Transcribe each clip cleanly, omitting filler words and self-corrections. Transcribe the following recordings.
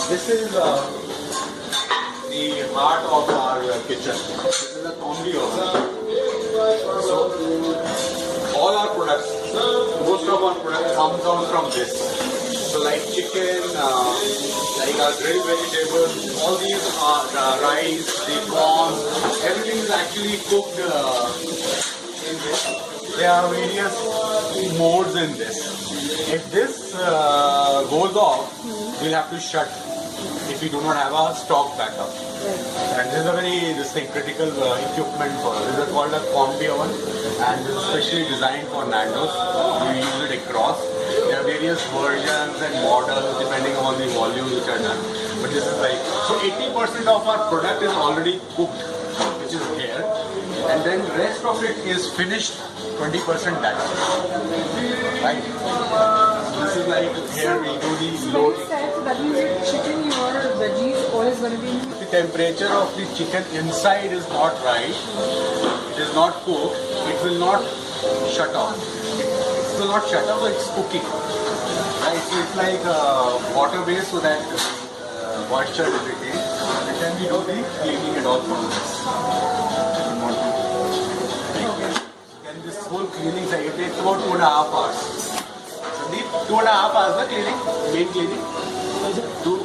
This is the heart of our kitchen. This is a combi oven. So all our products, most of our products comes out from this. So like chicken, like our grilled vegetables, all these are rice, the corn, everything is actually cooked in this. There are various modes in this. If this goes off, we'll have to shut if we do not have a stock backup. And this is a very critical equipment for us. This is called a combi oven, and this is specially designed for Nando's. We use it across. There are various versions and models depending on the volumes which are done. But this is like, so 80% of our product is already cooked, which is here. And then rest of it is finished, 20% that. Right? This is like, here we do the load. So that means your chicken, your veggies, all is going to be in. The temperature of the chicken inside is not right. It is not cooked. It will not shut off. It will not shut off, so it's cooking. Right? So it's like water based so that moisture is retained. And then we do the cleaning and all from this. Then this whole cleaning cycle takes about 2.5 hours. Sandeep, 2.5 hours the cleaning, main cleaning.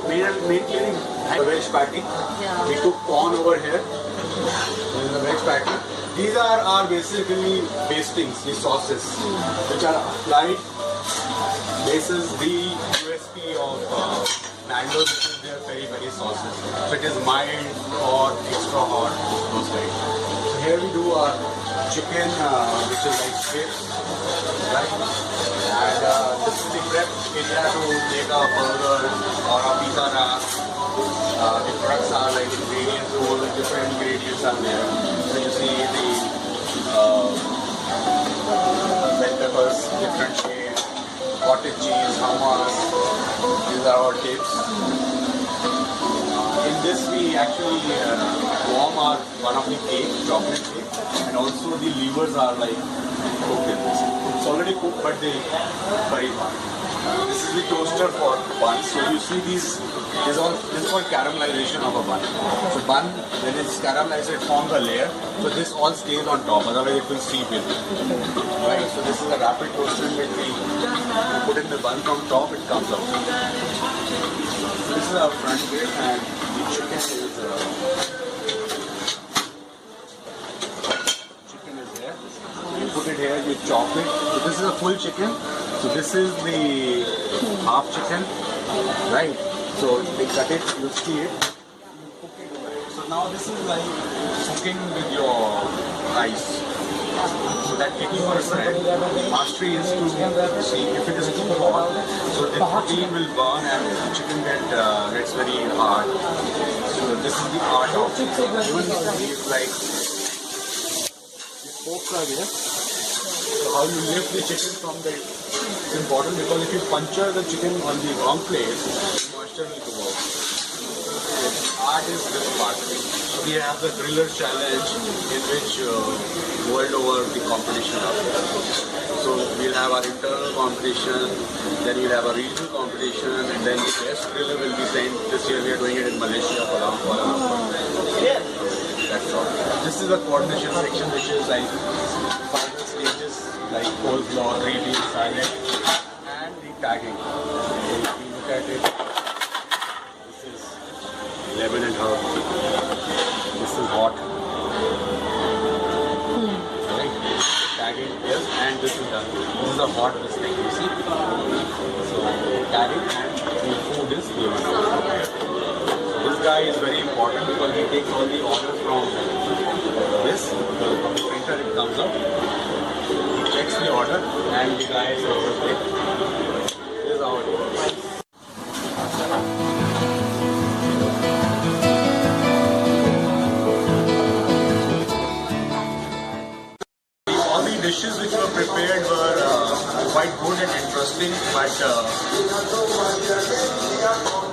Main cleaning. The veg patty. Yeah. We took corn over here. This is the veg patty. These are basically bastings, the sauces, which are applied. This is the USP of Nando's, which is their very sauces. So it is mild or extra hot, those types. So here we do our chicken, which is like strips, right? And this is the prep area to make a burger or a pizza wrap. The products are like ingredients, all the different ingredients are there. So you see the bell peppers, different shades, cottage cheese, hummus. These are our tips. In this we actually warm our one of the cake, chocolate cake, and also the levers are like cooked in this. It's already cooked, but they very hot. This is the toaster for buns. So you see these. This is called caramelization of a bun. So bun, when it's caramelized, it forms a layer. So this all stays on top, otherwise it will seep in. Right. So this is a rapid toaster in which we put in the bun from top, it comes out. So this is our front plate, and the chicken is there. You put it here, you chop it. So this is a full chicken. So this is the half chicken, right? So they cut it, you see it, you cook it over it. So now this is like cooking with your rice. So that 80% mastery is to see if it is too hot, so the protein will burn and the chicken gets very hard. So this is the art of it. Even these like the spokes are there. So how you lift the chicken from the, it's important because if you puncture the chicken on the wrong place, moisture will go out. So art is this part. So we have the griller challenge in which world over the competition are there. So we'll have our internal competition, then we'll have a regional competition, and then the best griller will be sent. This year we are doing it in Malaysia, Kuala Lumpur. That's all. This is the coordination section, which is like final stages like coleslaw, green bean salad, and the tagging. If you look at it, this is lemon and herb. This is hot. Right? Tagging, yes, and this is done. This is a hot biscuit, you see? So tagging and the food is given out. This guy is very important because he takes all the orders from this. From the printer it comes out. He checks the order and the guy serves it. This is how it works. All the dishes which were prepared were quite good and interesting, but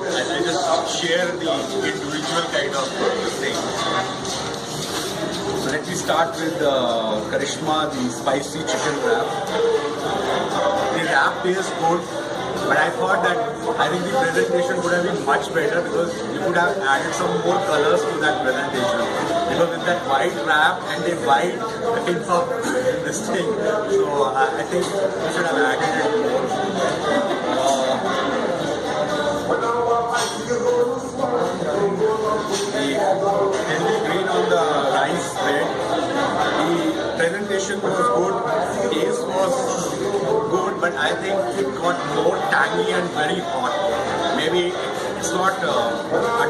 I just share the individual kind of thing. So let me start with Karishma, the spicy chicken wrap. The wrap tastes good, But I thought that I think the presentation would have been much better because you could have added some more colors to that presentation. Because with that white wrap and the white kind of this thing, so I think you should have added it more. The healthy green on the rice bread. The presentation was good, taste was good, but I think it got more tangy and very hot. Maybe it's not a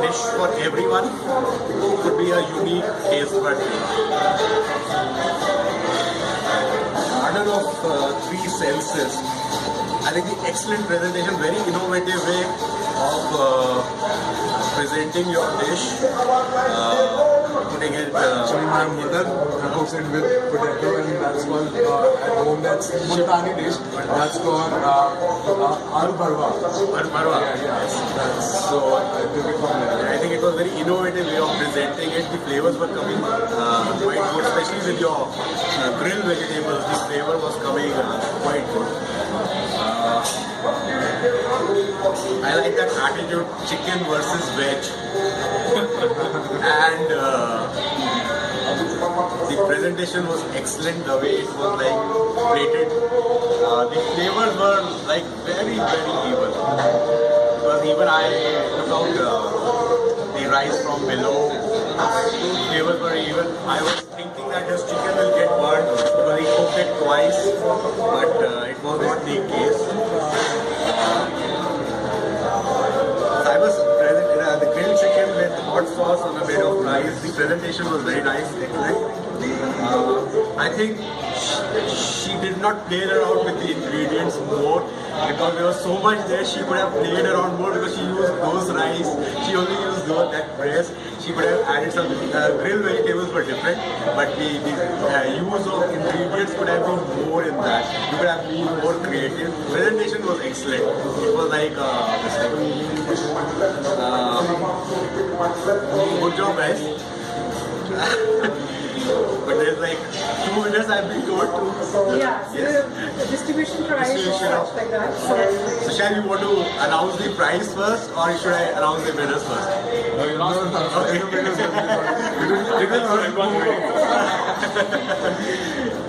dish for everyone. It could be a unique taste bud thing. Order of 3 Celsius. I think the excellent presentation, very innovative way of presenting your dish. Putting it. Actually, my mother cooks it with potato, and that's called at home. That's Multani dish. That's called aloo bharwa. Yes, that's so I took it from there. I think it was a very innovative way of presenting it. The flavors were coming quite good, especially with your grilled vegetables. The flavor was coming quite good. I like that attitude, chicken versus veg. And the presentation was excellent, the way it was like plated. The flavors were like very, very even. Because even I took out the rice from below, the flavors were even. I was thinking that this chicken will get burnt because he cooked it twice, but it was not the case. I was present in the grilled chicken with hot sauce on a bed of rice. The presentation was very nice, excellent. I think she did not play around with the ingredients more because there was so much there. She could have played around more because she used those rice. She only used that breast. She could have added some grilled vegetables were different, but the use of ingredients could have been more in that. You could have been more creative. Presentation was excellent. It was like good job, guys. But there's like 2 winners I've been told to. Yeah, so Yes. the distribution price is Distribution. such like that. So shall we want to announce the prize first or should I announce the winners first?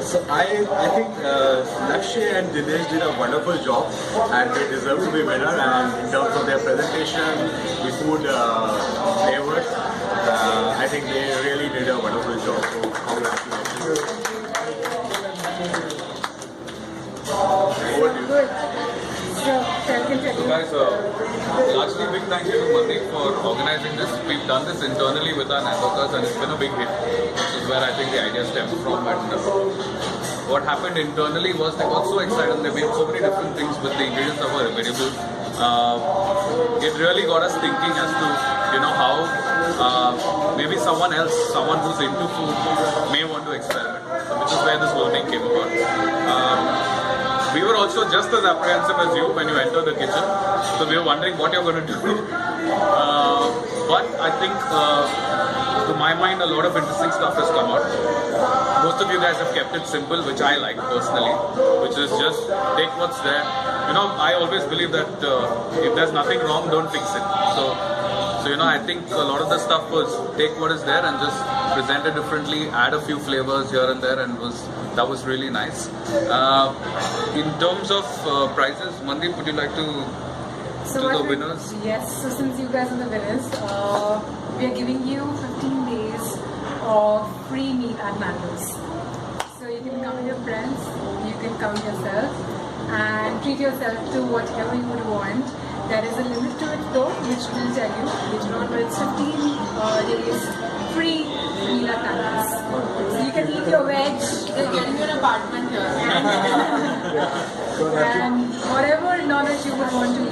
So I think Lakshay and Dinesh did a wonderful job and they deserve to be winner, and in terms of their presentation, the food flavors, I think they really did a wonderful job. So congratulations. Over to you. Good. So, I can tell you. Guys, largely big thank you to Mandeep for organizing this. We've done this internally with our Nandokas and it's been a big hit. This is where I think the idea stemmed from. And what happened internally was they got so excited and they made so many different things with the ingredients that were available. It really got us thinking as to, you know, how maybe someone else, someone who's into food may want to experiment, which is where this whole thing came about. We were also just as apprehensive as you when you entered the kitchen, so we were wondering what you're going to do. But I think, to my mind, a lot of interesting stuff has come out. Most of you guys have kept it simple, which I like personally, which is just take what's there. You know, I always believe that if there's nothing wrong, don't fix it. So you know, I think a lot of the stuff was take what is there and just present it differently, add a few flavors here and there, and that was really nice. In terms of prizes, Mandeep, would you like to So do the what winners? Yes, so since you guys are the winners, we are giving you 15 days of free meal at Nando's. So you can come with your friends, you can come yourself and treat yourself to whatever you would want. There is a limit to it though, which we'll tell you later on, but it's 15 days free meal at Nando's. So you can eat your veg, they're getting you an apartment here. And whatever knowledge you would want to